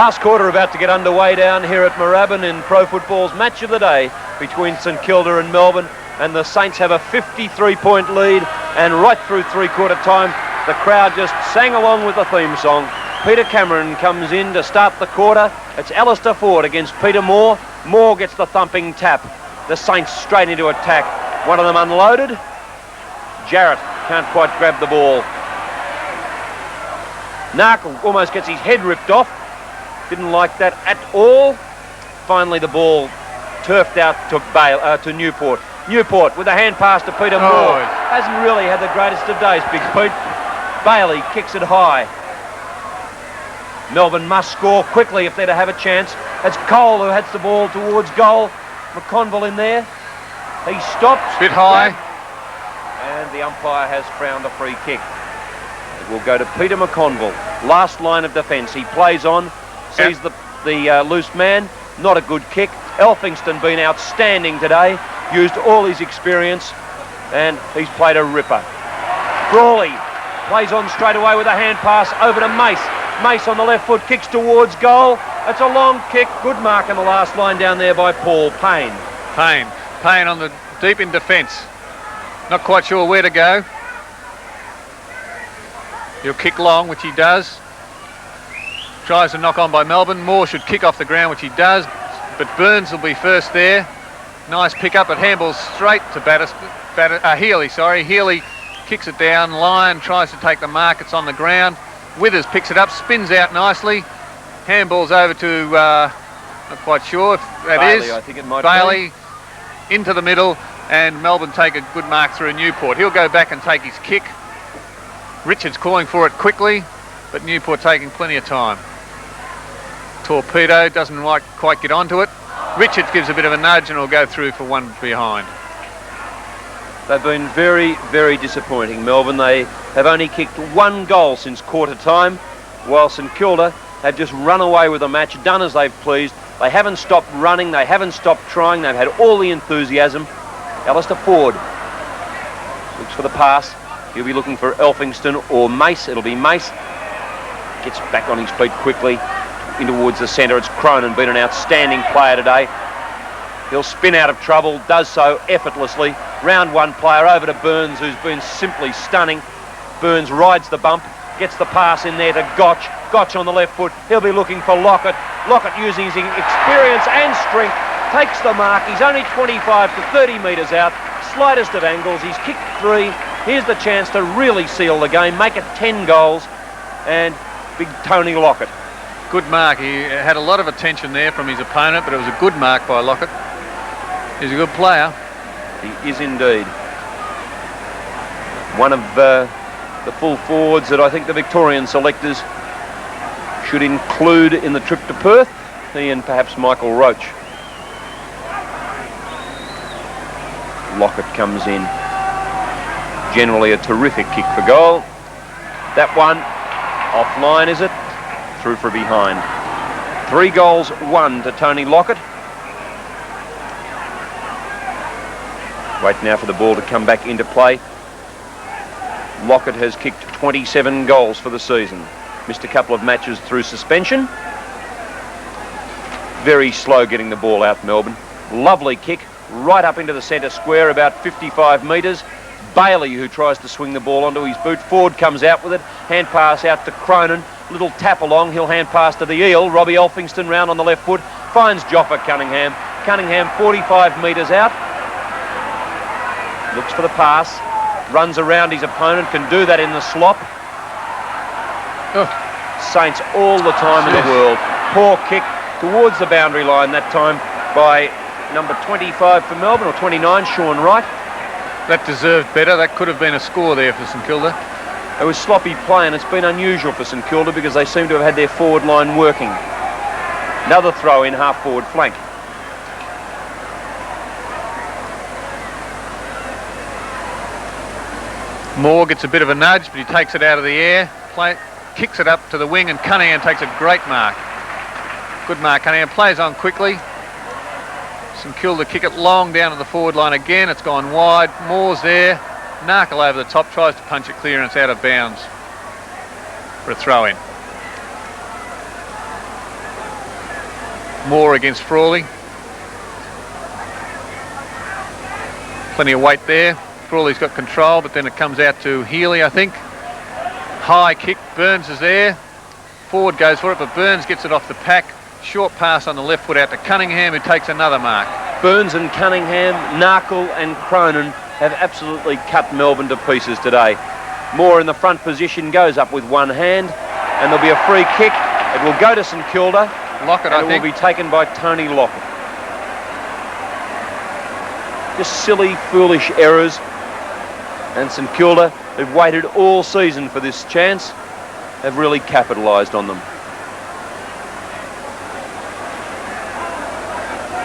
Last quarter about to get underway down here at Moorabbin in Pro Football's match of the day between St Kilda and Melbourne, and the Saints have a 53-point lead, and right through three-quarter time the crowd just sang along with the theme song. Peter Cameron comes in to start the quarter. It's Alistair Ford against Peter Moore. Moore gets the thumping tap. The Saints straight into attack. One of them unloaded. Jarrett can't quite grab the ball. Narkle almost gets his head ripped off. Didn't like that at all. Finally the ball turfed out to Newport. Newport with a hand pass to Peter Moore. Hasn't really had the greatest of days, Big Pete. Bailey kicks it high. Melbourne must score quickly if they're to have a chance. It's Cole who heads the ball towards goal. McConville in there. He stops. Bit high. And the umpire has frowned a free kick. It will go to Peter McConville. Last line of defence. He plays on. Sees the loose man. Not a good kick. Elphingston been outstanding today. Used all his experience. And he's played a ripper. Brawley plays on straight away with a hand pass over to Mace. Mace on the left foot kicks towards goal. It's a long kick. Good mark in the last line down there by Paul Payne. Payne on the deep in defence. Not quite sure where to go. He'll kick long, which he does. Tries to knock on by Melbourne. Moore should kick off the ground, which he does. But Burns will be first there. Nice pick up. It handballs straight to Healy. Healy kicks it down. Lyon tries to take the mark. It's on the ground. Withers picks it up, spins out nicely. Handballs over to, not quite sure if that Bailey, is. I think it might Bailey be. Into the middle, and Melbourne take a good mark through Newport. He'll go back and take his kick. Richards calling for it quickly, but Newport taking plenty of time. Torpedo doesn't quite get onto it. Richards gives a bit of a nudge and will go through for one behind. They've been very, very disappointing, Melbourne. They have only kicked one goal since quarter time, while St Kilda have just run away with the match, done as they've pleased. They haven't stopped running, they haven't stopped trying, they've had all the enthusiasm. Alistair Ford looks for the pass. He'll be looking for Elphingston or Mace. It'll be Mace. Gets back on his feet quickly in towards the centre. It's Cronin, been an outstanding player today. He'll spin out of trouble, does so effortlessly. Round one player over to Burns, who's been simply stunning. Burns rides the bump, gets the pass in there to Gotch. Gotch on the left foot. He'll be looking for Lockett. Lockett using his experience and strength takes the mark. He's only 25 to 30 metres out. Slightest of angles. He's kicked three. Here's the chance to really seal the game, make it 10 goals. And big Tony Lockett. Good mark. He had a lot of attention there from his opponent, but it was a good mark by Lockett. He's a good player. He is indeed. One of the full forwards that I think the Victorian selectors should include in the trip to Perth. He and perhaps Michael Roach. Lockett comes in. Generally a terrific kick for goal. That one offline, is it? Through for behind. 3 goals, 1 to Tony Lockett. Wait now for the ball to come back into play. Lockett has kicked 27 goals for the season. Missed a couple of matches through suspension. Very slow getting the ball out, Melbourne. Lovely kick, right up into the centre square, about 55 metres. Bailey, who tries to swing the ball onto his boot. Ford comes out with it. Hand pass out to Cronin. Little tap along. He'll hand pass to the Eel. Robbie Elphingston round on the left foot. Finds Joffa Cunningham. Cunningham 45 metres out. Looks for the pass. Runs around his opponent. Can do that in the slop. Saints all the time in the world. Poor kick towards the boundary line that time by number 25 for Melbourne, or 29, Sean Wright. That deserved better. That could have been a score there for St Kilda. It was sloppy play, and it's been unusual for St Kilda because they seem to have had their forward line working. Another throw in half forward flank. Moore gets a bit of a nudge, but he takes it out of the air, kicks it up to the wing, and Cunningham takes a great mark. Good mark. Cunningham plays on quickly. St Kilda kick it long down to the forward line again. It's gone wide. Moore's there. Narkle over the top, tries to punch it clear, and it's out of bounds for a throw in. Moore against Frawley. Plenty of weight there. Frawley's got control, but then it comes out to Healy, I think. High kick, Burns is there. Forward goes for it, but Burns gets it off the pack. Short pass on the left foot out to Cunningham, who takes another mark. Burns and Cunningham, Narkle and Cronin have absolutely cut Melbourne to pieces today. Moore in the front position goes up with one hand, and there'll be a free kick. It will go to St Kilda. Lockett, and it will be taken by Tony Lockett. Just silly, foolish errors. And St Kilda, who've waited all season for this chance, have really capitalised on them.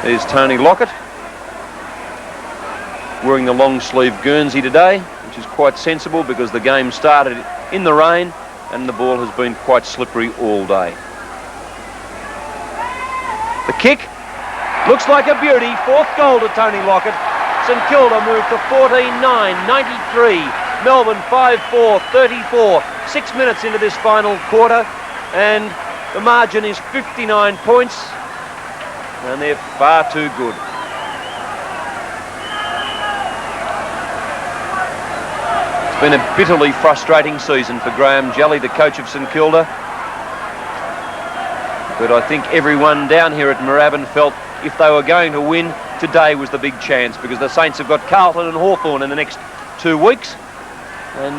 There's Tony Lockett, wearing the long sleeve Guernsey today, which is quite sensible because the game started in the rain and the ball has been quite slippery all day. The kick looks like a beauty. Fourth goal to Tony Lockett. St Kilda moved to 14-9, 93. Melbourne 5-4, 34. 6 minutes into this final quarter, and the margin is 59 points, and they're far too good. It's been a bitterly frustrating season for Graham Jelly, the coach of St Kilda. But I think everyone down here at Moorabbin felt if they were going to win, today was the big chance, because the Saints have got Carlton and Hawthorn in the next 2 weeks, and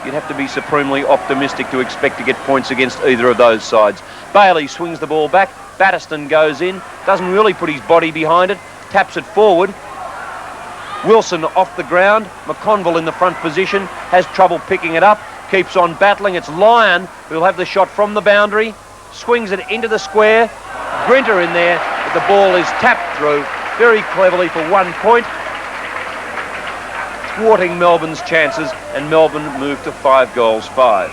you'd have to be supremely optimistic to expect to get points against either of those sides. Bailey swings the ball back, Batterston goes in, doesn't really put his body behind it, taps it forward. Wilson off the ground, McConville in the front position, has trouble picking it up, keeps on battling. It's Lyon who'll have the shot from the boundary, swings it into the square, Grinter in there, but the ball is tapped through very cleverly for 1 point, thwarting Melbourne's chances, and Melbourne moved to 5-5.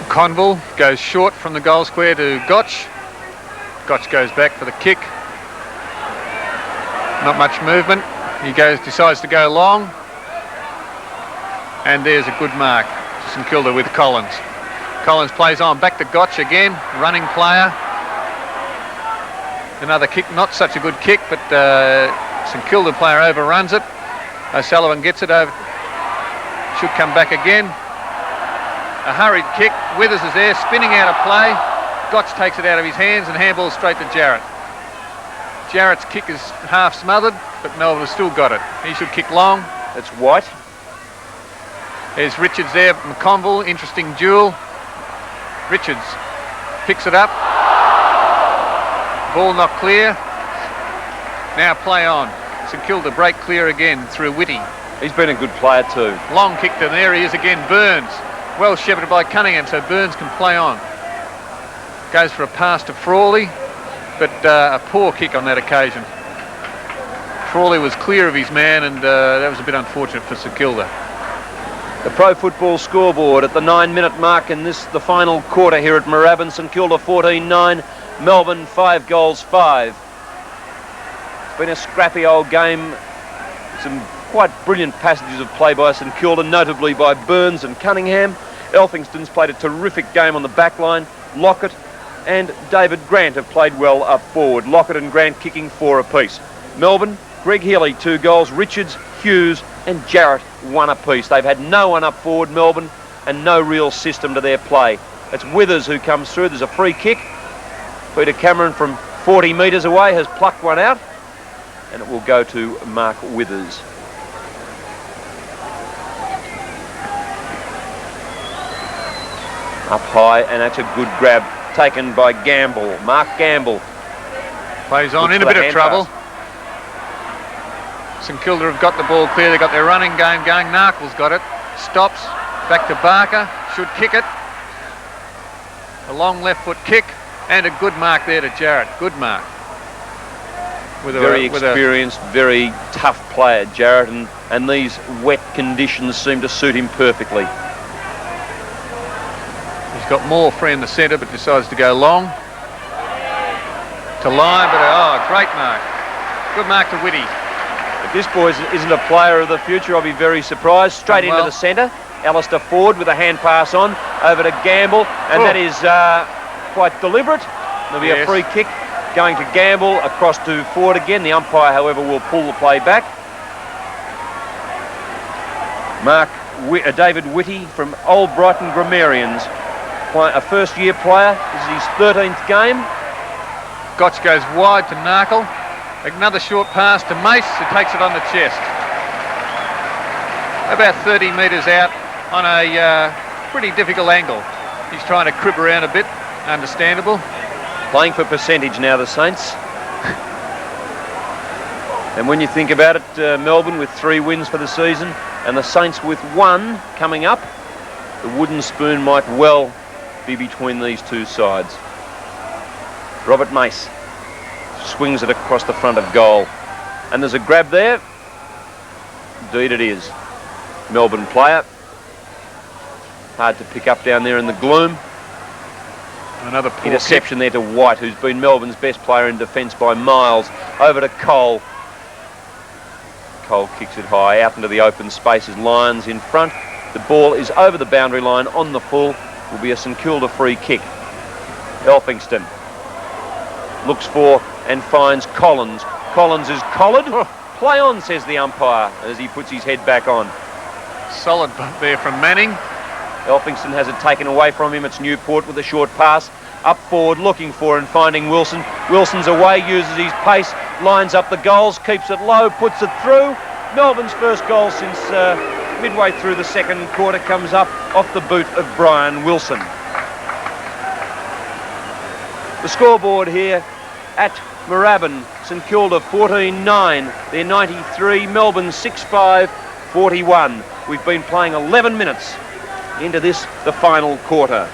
Conville goes short from the goal square to Gotch. Gotch goes back for the kick. Not much movement. He decides to go long, and there's a good mark. St Kilda with Collins. Collins plays on back to Gotch again, running player. Another kick, not such a good kick, but St Kilda player overruns it. O'Sullivan gets it over, should come back again. A hurried kick, Withers is there, spinning out of play. Gotch takes it out of his hands and handballs straight to Jarrett. Jarrett's kick is half smothered, but Melbourne has still got it. He should kick long. It's White. There's Richards there, McConville, interesting duel. Richards picks it up. Ball not clear. Now play on. St Kilda break clear again through Whitty. He's been a good player too. Long kick to there he is again, Burns. Well shepherded by Cunningham, so Burns can play on. Goes for a pass to Frawley, but a poor kick on that occasion. Frawley was clear of his man, and that was a bit unfortunate for St Kilda. The Pro Football scoreboard at the 9-minute mark in the final quarter here at Moorabbin. St Kilda 14-9, Melbourne 5-5. It's been a scrappy old game. Some quite brilliant passages of play by St Kilda, notably by Burns and Cunningham. Elphingston's played a terrific game on the back line. Lockett and David Grant have played well up forward. Lockett and Grant kicking 4 apiece. Melbourne, Greg Healy 2 goals, Richards, Hughes and Jarrett 1 apiece. They've had no one up forward, Melbourne, and no real system to their play. It's Withers who comes through. There's a free kick. Peter Cameron from 40 metres away has plucked one out, and it will go to Mark Withers. Up high, and that's a good grab taken by Gamble. Mark Gamble plays on in a bit of trouble. St Kilda have got the ball clear. They've got their running game going. Narkle's got it. Stops. Back to Barker. Should kick it. A long left foot kick and a good mark there to Jarrett. Good mark. Very experienced, very tough player, Jarrett, and these wet conditions seem to suit him perfectly. He's got more free in the centre, but decides to go long. To line, but great mark. Good mark to Whitty. If this boy isn't a player of the future, I'll be very surprised. Straight into the centre. Alistair Ford with a hand pass on over to Gamble, and that is quite deliberate. There'll be a free kick going to Gamble across to Ford again. The umpire, however, will pull the play back. David Whitty from Old Brighton Grammarians, a first-year player. This is his 13th game. Gotch goes wide to Narkle. Another short pass to Mace, who takes it on the chest. About 30 metres out on a pretty difficult angle. He's trying to crib around a bit, understandable. Playing for percentage now, the Saints. And when you think about it, Melbourne with 3 wins for the season and the Saints with 1 coming up, the wooden spoon might well be between these two sides. Robert Mace swings it across the front of goal. And there's a grab there. Indeed it is. Melbourne player. Hard to pick up down there in the gloom. Another poor interception there to White, who's been Melbourne's best player in defence by miles. Over to Cole. Cole kicks it high out into the open spaces. Lions in front. The ball is over the boundary line on the full. Will be a St Kilda free kick. Elphingston looks for and finds Collins. Collins is collared. Play on, says the umpire as he puts his head back on. Solid there from Manning. Elphingston has it taken away from him. It's Newport with a short pass. Up forward, looking for and finding Wilson. Wilson's away, uses his pace, lines up the goals, keeps it low, puts it through. Melbourne's first goal since midway through the second quarter comes up off the boot of Brian Wilson. The scoreboard here at Moorabbin, St Kilda 14-9, they're 93, Melbourne 6-5, 41. We've been playing 11 minutes into this, the final quarter.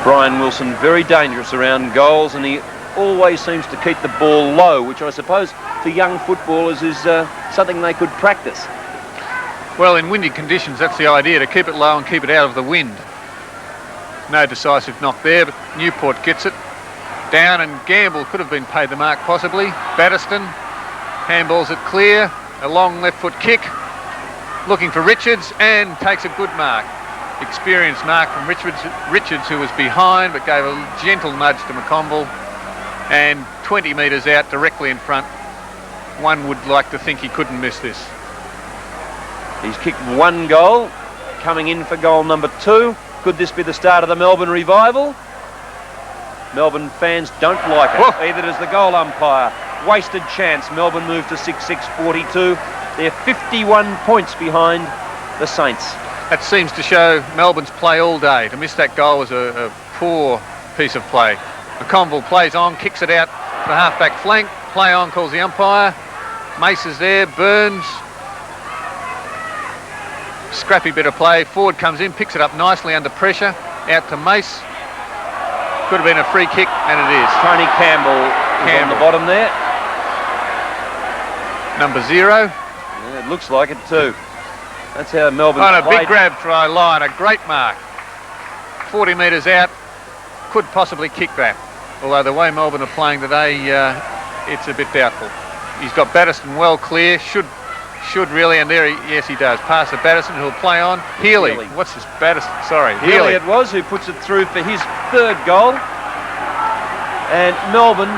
Brian Wilson very dangerous around goals, and he always seems to keep the ball low, which I suppose for young footballers is something they could practice. Well, in windy conditions, that's the idea, to keep it low and keep it out of the wind. No decisive knock there, but Newport gets it. Down, and Gamble could have been paid the mark possibly. Batterston handballs it clear. A long left foot kick. Looking for Richards and takes a good mark. Experienced mark from Richards, who was behind but gave a gentle nudge to McConville. And 20 metres out, directly in front. One would like to think he couldn't miss this. He's kicked 1 goal, coming in for goal number 2. Could this be the start of the Melbourne revival? Melbourne fans don't like it. Whoa. Either does the goal umpire. Wasted chance. Melbourne move to 6-6-42. They're 51 points behind the Saints. That seems to show Melbourne's play all day. To miss that goal was a poor piece of play. McConville plays on, kicks it out to the half-back flank. Play on, calls the umpire. Mace is there, Burns. Scrappy bit of play. Ford comes in, picks it up nicely under pressure. Out to Mace. Could have been a free kick, and it is. Tony Campbell on the bottom there. Number 0. Yeah, it looks like it too. That's how Melbourne On a played. big grab try line, a great mark. 40 metres out, could possibly kick that. Although the way Melbourne are playing today, it's a bit doubtful. He's got Batterston well clear, should really, and there, yes he does. Pass to Batterston, who'll play on. Healy. What's this? Batterston, sorry. Healy it was, who puts it through for his 3rd goal. And Melbourne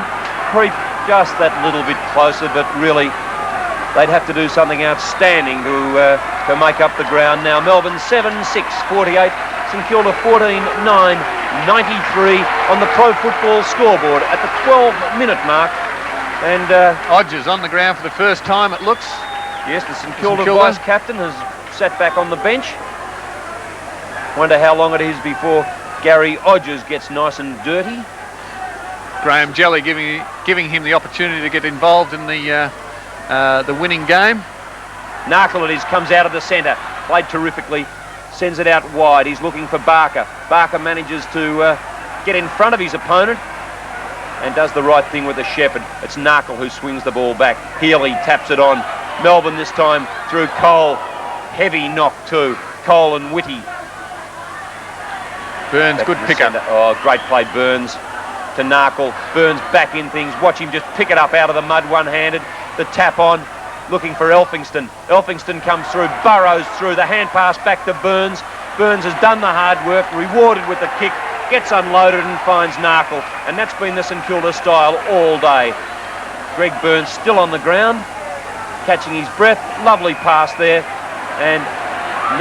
creep just that little bit closer, but really they'd have to do something outstanding to make up the ground. Now Melbourne 7-6, 48, St Kilda 14-9, 93 on the Pro Football scoreboard at the 12-minute mark. And Odgers on the ground for the first time, it looks. Yes, the St Kilda vice captain has sat back on the bench. Wonder how long it is before Gary Odgers gets nice and dirty. Graham Jelly giving him the opportunity to get involved in the winning game. Narcoledis comes out of the centre, played terrifically, sends it out wide. He's looking for Barker. Barker manages to get in front of his opponent and does the right thing with the shepherd. It's Narkle who swings the ball back. Healy taps it on. Melbourne this time through Cole. Heavy knock too. Cole and Whitty. Burns, good pickup. Oh, great play, Burns to Narkle. Burns back in things. Watch him just pick it up out of the mud one-handed. The tap on, looking for Elphingston. Elphingston comes through, burrows through, the hand pass back to Burns. Burns has done the hard work, rewarded with the kick, gets unloaded and finds Narkle. And that's been the St Kilda style all day. Greg Burns still on the ground, catching his breath. Lovely pass there. And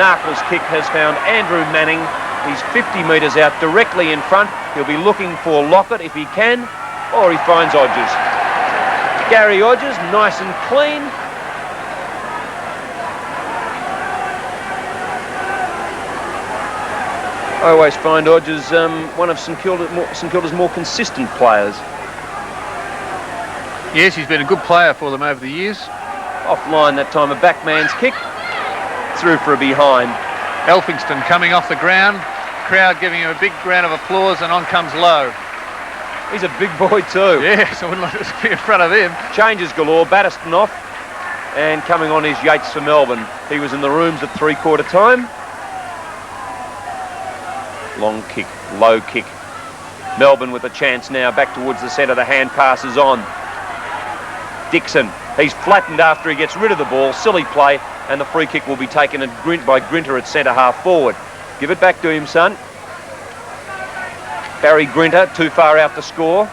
Narkle's kick has found Andrew Manning. He's 50 metres out directly in front. He'll be looking for Lockett if he can, or he finds Odgers. Gary Odgers, nice and clean. I always find Odgers one of St Kilda's more consistent players. Yes, he's been a good player for them over the years. Offline that time, a backman's kick. Through for a behind. Elphingston coming off the ground. Crowd giving him a big round of applause, and on comes Lowe. He's a big boy too. Yes, I wouldn't like to be in front of him. Changes galore. Batterston off. And coming on is Yates for Melbourne. He was in the rooms at three-quarter time. Long kick, low kick. Melbourne with a chance now, back towards the centre. The hand passes on. Dixon, he's flattened after he gets rid of the ball. Silly play, and the free kick will be taken by Grinter at centre half forward. Give it back to him, son. Barry Grinter, too far out to score.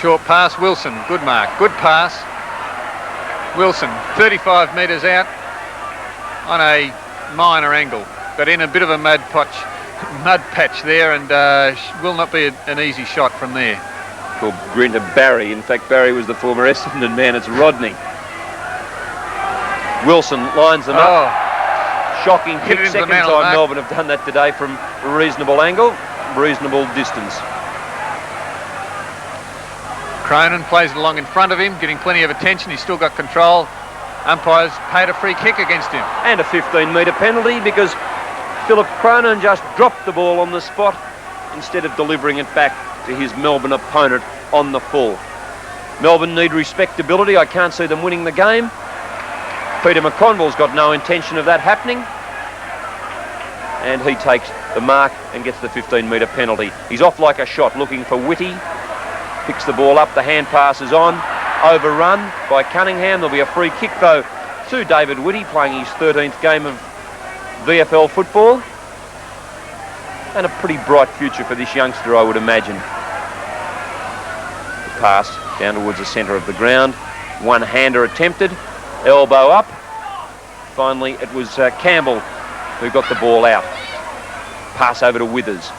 Short pass, Wilson, good mark, good pass. Wilson, 35 metres out on a minor angle. Got in a bit of a mud patch there, and will not be an easy shot from there. Called Grinter Barry. In fact, Barry was the former Essendon man. It's Rodney. Wilson lines them up. Shocking kick. Second time Melbourne have done that today from a reasonable angle, reasonable distance. Cronin plays it along in front of him, getting plenty of attention. He's still got control. Umpires paid a free kick against him. And a 15-metre penalty because Philip Cronin just dropped the ball on the spot instead of delivering it back to his Melbourne opponent on the full. Melbourne need respectability. I can't see them winning the game. Peter McConville's got no intention of that happening. And he takes the mark and gets the 15-metre penalty. He's off like a shot, looking for Whitty. Picks the ball up, the hand pass is on. Overrun by Cunningham. There'll be a free kick, though, to David Whitty, playing his 13th game of VFL football. And a pretty bright future for this youngster, I would imagine. The pass down towards the centre of the ground. One-hander attempted. Elbow up. Finally, it was Campbell who got the ball out. Pass over to Withers.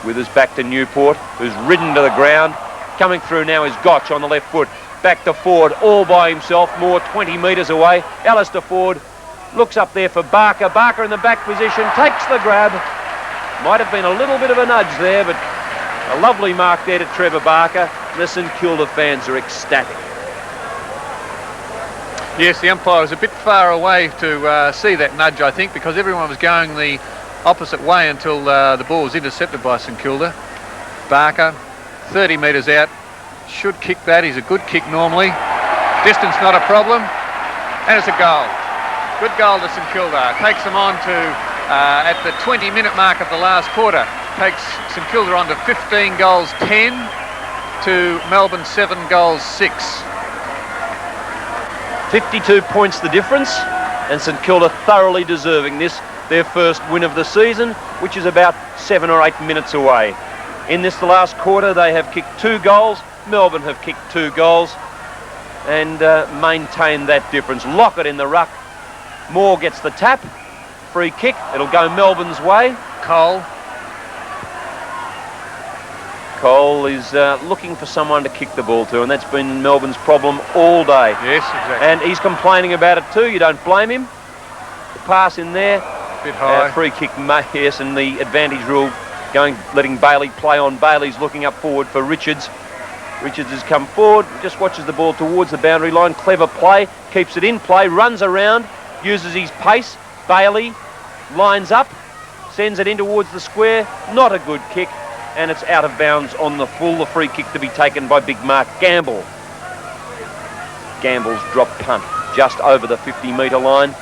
Withers back to Newport, who's ridden to the ground. Coming through now is Gotch on the left foot. Back to Ford, all by himself. More 20 metres away. Alistair Ford looks up there for Barker. Barker in the back position, takes the grab. Might have been a little bit of a nudge there, but a lovely mark there to Trevor Barker. The St Kilda fans are ecstatic. Yes, the umpire was a bit far away to see that nudge, I think, because everyone was going the opposite way until the ball was intercepted by St Kilda. Barker, 30 metres out, should kick that. He's a good kick normally. Distance not a problem, and it's a goal. Good goal to St Kilda. Takes them on to, at the 20-minute mark of the last quarter, takes St Kilda on to 15 goals 10 to Melbourne 7 goals 6. 52 points the difference, and St Kilda thoroughly deserving this, their first win of the season, which is about 7 or 8 minutes away. In this, the last quarter, they have kicked 2 goals. Melbourne have kicked 2 goals and maintained that difference. Lockett in the ruck. Moore gets the tap. Free kick. It'll go Melbourne's way. Cole is looking for someone to kick the ball to, and that's been Melbourne's problem all day. Yes, exactly. And he's complaining about it too. You don't blame him. The pass in there. Bit high. Free kick, yes, and the advantage rule letting Bailey play on. Bailey's looking up forward for Richards. Richards has come forward, just watches the ball towards the boundary line. Clever play, keeps it in play, runs around, uses his pace. Bailey lines up, sends it in towards the square. Not a good kick, and it's out of bounds on the full. The free kick to be taken by big Mark Gamble. Gamble's drop punt just over the 50-metre line.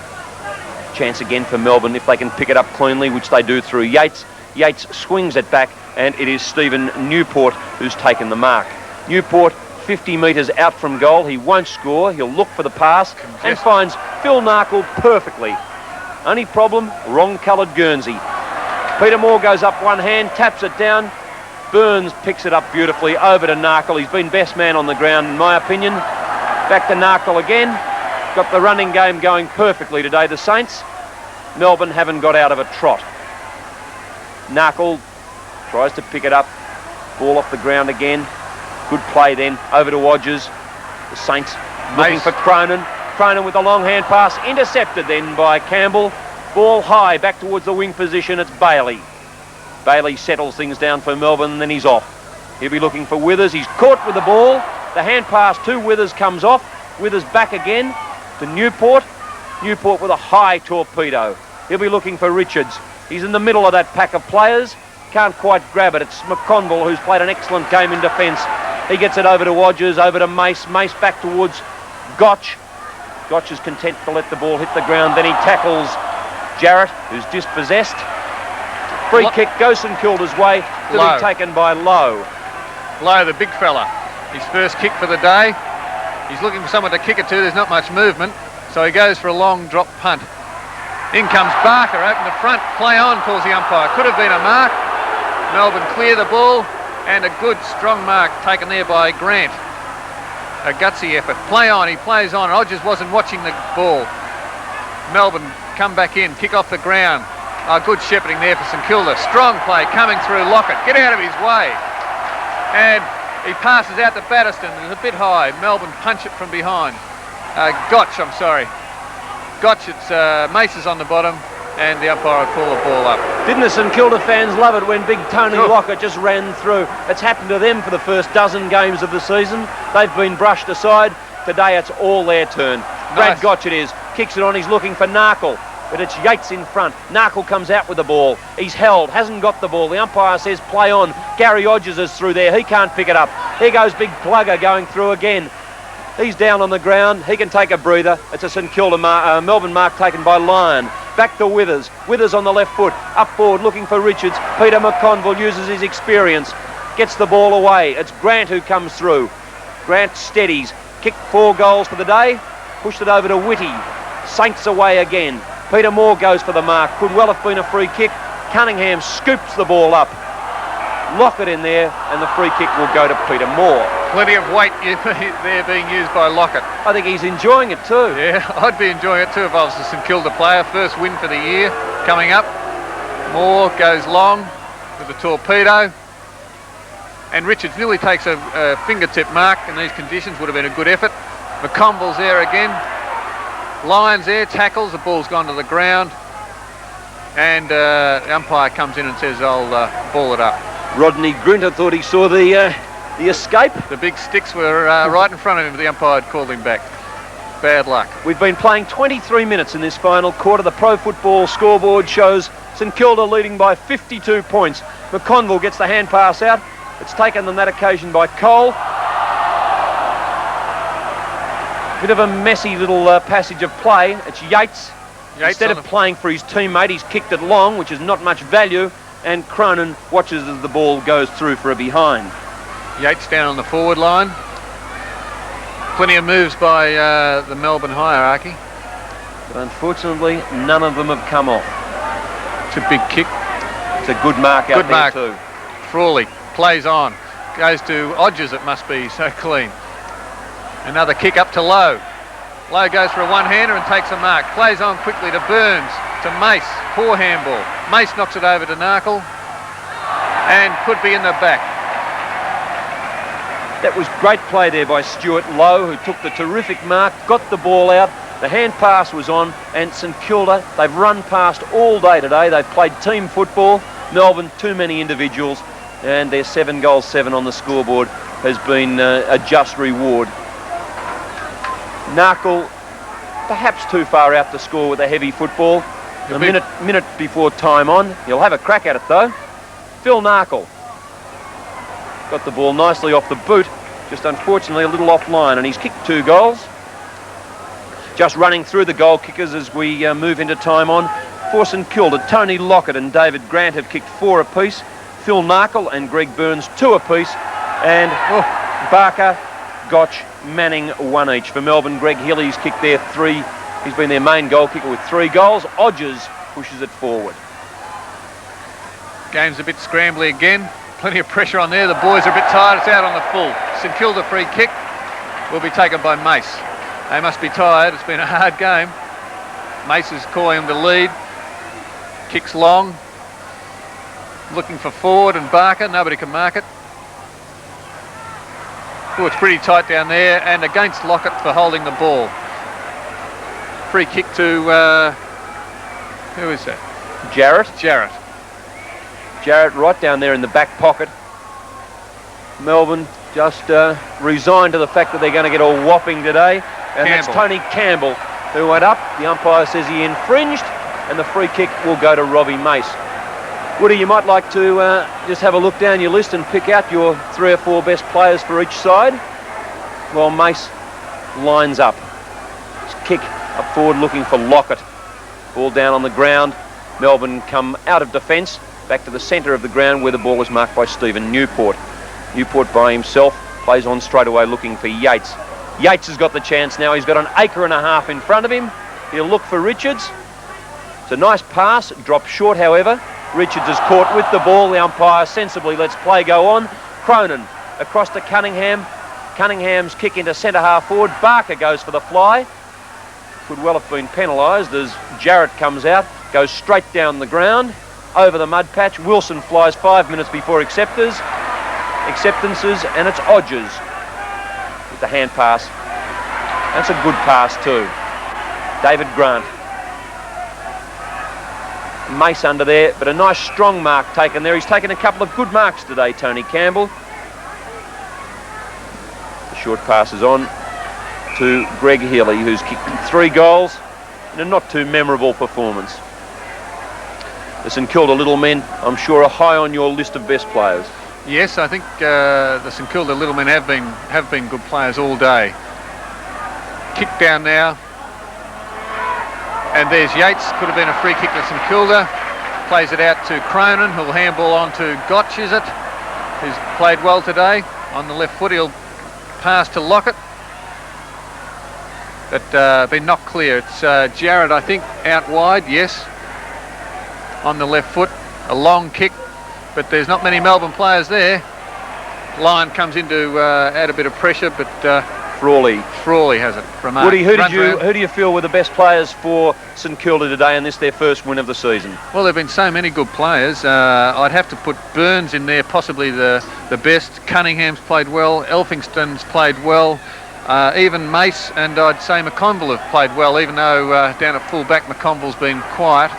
Chance again for Melbourne if they can pick it up cleanly, which they do through Yates. Yates swings it back, and it is Stephen Newport who's taken the mark. Newport 50 metres out from goal. He won't score. He'll look for the pass and finds Phil Narkle perfectly. Only problem, wrong coloured Guernsey. Peter Moore goes up one hand, taps it down. Burns picks it up beautifully over to Narkle. He's been best man on the ground in my opinion. Back to Narkle again. Got the running game going perfectly today, the Saints. Melbourne haven't got out of a trot. Narkle tries to pick it up. Ball off the ground again. Good play then. Over to Odgers. The Saints looking for Cronin. Cronin with a long hand pass. Intercepted then by Campbell. Ball high back towards the wing position. It's Bailey. Bailey settles things down for Melbourne and then he's off. He'll be looking for Withers. He's caught with the ball. The hand pass to Withers comes off. Withers back again to Newport. Newport with a high torpedo. He'll be looking for Richards. He's in the middle of that pack of players. Can't quite grab it. It's McConville who's played an excellent game in defence. He gets it over to Odgers, over to Mace. Mace back towards Gotch. Gotch is content to let the ball hit the ground. Then he tackles Jarrett, who's dispossessed. Free kick goes St Kilda's way to be taken by Lowe. Lowe, the big fella. His first kick for the day. He's looking for someone to kick it to. There's not much movement, so he goes for a long drop punt. In comes Barker, open the front. Play on, calls the umpire. Could have been a mark. Melbourne clear the ball, and a good strong mark taken there by Grant. A gutsy effort. Play on, he plays on. Odgers wasn't watching the ball. Melbourne come back in, kick off the ground. Good shepherding there for St Kilda. Strong play coming through Lockett. Get out of his way. And he passes out to Batterston. It was a bit high. Melbourne punch it from behind. Gotch, I'm sorry. Gotch, it's Mace is on the bottom, and the umpire will call the ball up. Didn't the St Kilda fans love it when big Tony Lockett just ran through? It's happened to them for the first dozen games of the season. They've been brushed aside. Today it's all their turn. Brad Gotch it is. Kicks it on. He's looking for Narkle. But it's Yates in front. Narkle comes out with the ball. He's held, hasn't got the ball. The umpire says play on. Gary Odgers is through there. He can't pick it up. Here goes big Plugger going through again. He's down on the ground. He can take a breather. It's a St Kilda Melbourne mark taken by Lyon. Back to Withers. Withers on the left foot. Up forward looking for Richards. Peter McConville uses his experience. Gets the ball away. It's Grant who comes through. Grant steadies. Kicked 4 goals for the day. Pushed it over to Whitty. Saints away again. Peter Moore goes for the mark. Could well have been a free kick. Cunningham scoops the ball up. Lockett in there, and the free kick will go to Peter Moore. Plenty of weight there being used by Lockett. I think he's enjoying it too. Yeah, I'd be enjoying it too if I was a St Kilda player. First win for the year coming up. Moore goes long with the torpedo. And Richards nearly takes a fingertip mark in these conditions. Would have been a good effort. McConville's there again. Lyons there, tackles, the ball's gone to the ground, and the umpire comes in and says, I'll ball it up. Rodney Grinter thought he saw the escape. The big sticks were right in front of him, but the umpire had called him back. Bad luck. We've been playing 23 minutes in this final quarter. The Pro Football scoreboard shows St Kilda leading by 52 points. McConville gets the hand pass out. It's taken on that occasion by Cole. Bit of a messy little passage of play. It's Yates. Instead of playing for his teammate, he's kicked it long, which is not much value, and Cronin watches as the ball goes through for a behind. Yates down on the forward line. Plenty of moves by the Melbourne hierarchy. But unfortunately, none of them have come off. It's a big kick. It's a good mark out there too. Frawley plays on. Goes to Odgers, it must be, so clean. Another kick up to Lowe. Lowe goes for a one-hander and takes a mark. Plays on quickly to Burns, to Mace. Poor handball. Mace knocks it over to Narkle and could be in the back. That was great play there by Stuart Lowe, who took the terrific mark, got the ball out. The hand pass was on, and St Kilda, they've run past all day today. They've played team football. Melbourne, too many individuals, and their 7 goals, 7 on the scoreboard has been a just reward. Narkle, perhaps too far out to score with a heavy football. A minute before time on. He'll have a crack at it though. Phil Narkle got the ball nicely off the boot, just unfortunately a little offline, and he's kicked 2 goals. Just running through the goal kickers as we move into time on. For St Kilda, Tony Lockett and David Grant have kicked 4 apiece. Phil Narkle and Greg Burns 2 apiece. And Barker, Gotch, Manning 1 each. For Melbourne, Greg Hilly's kicked their 3 He's been their main goal kicker with 3 goals. Odgers pushes it forward. Game's a bit scrambly again. Plenty of pressure on there. The boys are a bit tired. It's out on the full. St Kilda free kick will be taken by Mace. They must be tired. It's been a hard game. Mace is calling the lead. Kicks long. Looking for Ford and Barker. Nobody can mark it. Oh, it's pretty tight down there, and against Lockett for holding the ball. Free kick to who is that? Jarrett. Jarrett right down there in the back pocket. Melbourne just resigned to the fact that they're going to get a whopping today. And that's Tony Campbell who went up. The umpire says he infringed, and the free kick will go to Robbie Mace. Woody, you might like to just have a look down your list and pick out your 3 or 4 best players for each side while Mace lines up. His kick up forward looking for Lockett. Ball down on the ground. Melbourne come out of defence back to the centre of the ground where the ball is marked by Stephen Newport. Newport by himself plays on straight away looking for Yates. Yates has got the chance now. He's got an acre and a half in front of him. He'll look for Richards. It's a nice pass, dropped short however. Richards is caught with the ball. The umpire sensibly lets play go on. Cronin across to Cunningham. Cunningham's kick into centre half forward. Barker goes for the fly. Could well have been penalised as Jarrett comes out, goes straight down the ground, over the mud patch. Wilson flies 5 minutes before acceptances, and it's Odgers with the hand pass. That's a good pass too. David Grant. Mace under there, but a nice strong mark taken there. He's taken a couple of good marks today, Tony Campbell. The short pass is on to Greg Healy, who's kicked 3 goals in a not too memorable performance. The St Kilda Little Men, I'm sure, are high on your list of best players. Yes, I think the St Kilda Little Men have been good players all day. Kick down now. And there's Yates, could have been a free kick to St Kilda. Plays it out to Cronin, who'll handball on to Gotch, is it? Who's played well today. On the left foot, he'll pass to Lockett. But been knocked clear. It's Jarrett, I think, out wide, yes. On the left foot, a long kick. But there's not many Melbourne players there. Lyon comes in to add a bit of pressure, but Frawley has it. Woody, who do you feel were the best players for St Kilda today in this their first win of the season? Well, there have been so many good players. I'd have to put Burns in there, possibly the best. Cunningham's played well. Elphingston's played well. Even Mace and I'd say McConville have played well, even though down at full-back McConville's been quiet,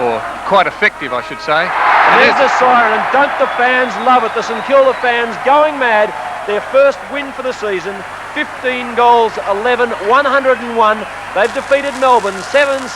or quite effective, I should say. And there's the siren, and don't the fans love it? The St Kilda fans going mad. Their first win for the season. 15 goals, 11, 101. They've defeated Melbourne 7-7.